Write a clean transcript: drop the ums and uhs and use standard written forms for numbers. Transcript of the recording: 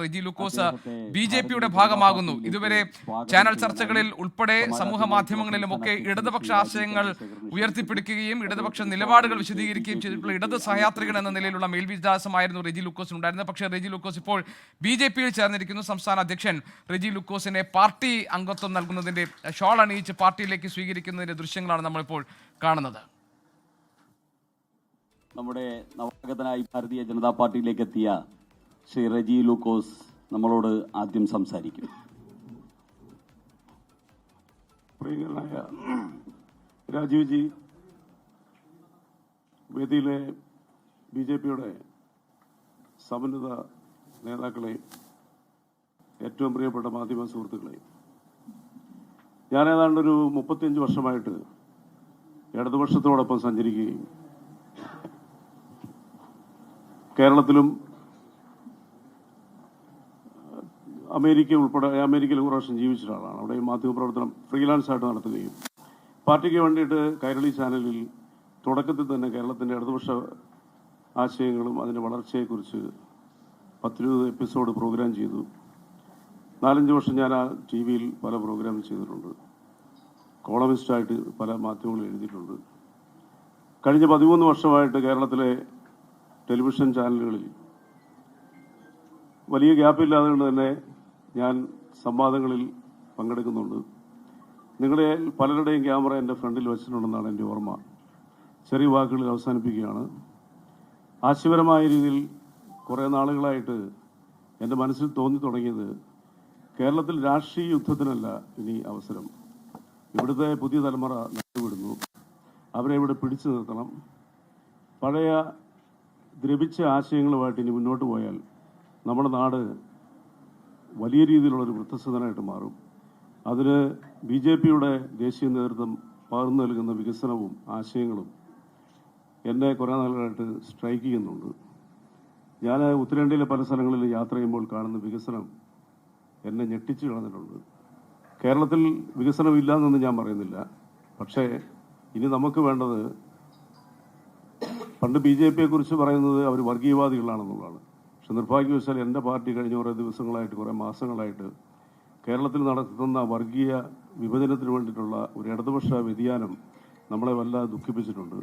റെജി ലൂക്കോസ് ബി.ജെ.പിയുടെ ഭാഗമാകുന്നു. ഇതുവരെ ചാനൽ ചർച്ചകളിൽ ഉൾപ്പെടെ സമൂഹ മാധ്യമങ്ങളിലുമൊക്കെ ഇടതുപക്ഷ ആശയങ്ങൾ ഉയർത്തിപ്പിടിക്കുകയും ഇടതുപക്ഷ നിലപാടുകൾ വിശദീകരിക്കുകയും ചെയ്തിട്ടുള്ള ഇടത് സഹയാത്രികൻ എന്ന നിലയിലുള്ള മേൽവിലാസമായിരുന്നു റെജി ലൂക്കോസിന് ഉണ്ടായിരുന്നത്. പക്ഷേ റെജി ലൂക്കോസ് ഇപ്പോൾ ബി.ജെ.പിയിൽ ചേർന്നിരിക്കുന്നു. സംസ്ഥാന അധ്യക്ഷൻ റെജി ലൂക്കോസിനെ പാർട്ടി അംഗത്വം നൽകുന്നതിന്റെ ഷോൾ അണിയിച്ച് പാർട്ടിയിലേക്ക് സ്വീകരിക്കുന്നതിന്റെ ദൃശ്യങ്ങളാണ് നമ്മളിപ്പോൾ കാണുന്നത്. നമ്മുടെ നവാഗതനായി ഭാരതീയ ജനതാ പാർട്ടിയിലേക്ക് എത്തിയ ശ്രീ റെജി ലൂക്കോസ് നമ്മളോട് ആദ്യം സംസാരിക്കും. പ്രിയങ്കരനായ രാജീവ്ജി, വേദിയിലെ ബി.ജെ.പിയുടെ സമന്വിത നേതാക്കളെ, ഏറ്റവും പ്രിയപ്പെട്ട മാധ്യമ സുഹൃത്തുക്കളെ, ഞാൻ ഏതാണ്ടൊരു 35 വർഷമായിട്ട് ഇടതുപക്ഷത്തോടൊപ്പം സഞ്ചരിക്കുകയും കേരളത്തിലും അമേരിക്കയിൽ ഒരു പ്രാവശ്യം ജീവിച്ച ആളാണ്. അവിടെ മാധ്യമപ്രവർത്തനം ഫ്രീലാൻസ് ആയിട്ട് നടത്തുകയും പാർട്ടിക്ക് വേണ്ടിയിട്ട് കൈരളി ചാനലിൽ തുടക്കത്തിൽ തന്നെ കേരളത്തിൻ്റെ ഇടതുപക്ഷ ആശയങ്ങളും അതിൻ്റെ വളർച്ചയെക്കുറിച്ച് 10-20 എപ്പിസോഡ് പ്രോഗ്രാം ചെയ്തു. 4-5 വർഷം ഞാൻ ആ TV-യിൽ പല പ്രോഗ്രാം ചെയ്തിട്ടുണ്ട്. കോളമിസ്റ്റായിട്ട് പല മാധ്യമങ്ങൾ എഴുതിയിട്ടുണ്ട്. കഴിഞ്ഞ 13 വർഷമായിട്ട് കേരളത്തിലെ ടെലിവിഷൻ ചാനലുകളിൽ വലിയ ഗ്യാപ്പില്ലാതെ കൊണ്ട് തന്നെ ഞാൻ സംവാദങ്ങളിൽ പങ്കെടുക്കുന്നുണ്ട്. നിങ്ങളുടെ പലരുടെയും ക്യാമറ എൻ്റെ ഫ്രണ്ടിൽ വെച്ചിട്ടുണ്ടെന്നാണ് എൻ്റെ ഓർമ്മ. ചെറിയ വാക്കുകളിൽ അവസാനിപ്പിക്കുകയാണ്. ആശയപരമായ രീതിയിൽ കുറേ നാളുകളായിട്ട് എൻ്റെ മനസ്സിൽ തോന്നി തുടങ്ങിയത്, കേരളത്തിൽ രാഷ്ട്രീയ യുദ്ധത്തിനല്ല ഇനി അവസരം. ഇവിടുത്തെ പുതിയ തലമുറ നഷ്ടപ്പെടുന്നു. അവരെ ഇവിടെ പിടിച്ചു നിർത്തണം. പഴയ ദ്രവിച്ച ആശയങ്ങളുമായിട്ട് ഇനി മുന്നോട്ട് പോയാൽ നമ്മുടെ നാട് വലിയ രീതിയിലുള്ളൊരു വൃദ്ധസദനമായിട്ട് മാറും. അതിന് ബി.ജെ.പിയുടെ ദേശീയ നേതൃത്വം പകർന്നു നൽകുന്ന വികസനവും ആശയങ്ങളും എന്നെ കുറേ നാളുകളായിട്ട് സ്ട്രൈക്ക് ചെയ്യുന്നുണ്ട്. ഞാൻ ഉത്തരേന്ത്യയിലെ പല സ്ഥലങ്ങളിൽ യാത്ര ചെയ്യുമ്പോൾ കാണുന്ന വികസനം എന്നെ ഞെട്ടിച്ചു കളഞ്ഞിട്ടുണ്ട്. കേരളത്തിൽ വികസനമില്ല എന്നൊന്നും ഞാൻ പറയുന്നില്ല. പക്ഷേ ഇനി നമുക്ക് വേണ്ടത്, പണ്ട് ബി.ജെ.പിയെ കുറിച്ച് പറയുന്നത് അവർ വർഗീയവാദികളാണെന്നുള്ളതാണ്. പക്ഷെ നിർഭാഗ്യവശാൽ എൻ്റെ പാർട്ടി കഴിഞ്ഞ കുറേ ദിവസങ്ങളായിട്ട്, കുറേ മാസങ്ങളായിട്ട് കേരളത്തിൽ നടത്തുന്ന വർഗീയ വിഭജനത്തിന് വേണ്ടിയിട്ടുള്ള ഒരു ഇടതുപക്ഷ വ്യതിയാനം നമ്മളെ വല്ലാതെ ദുഃഖിപ്പിച്ചിട്ടുണ്ട്.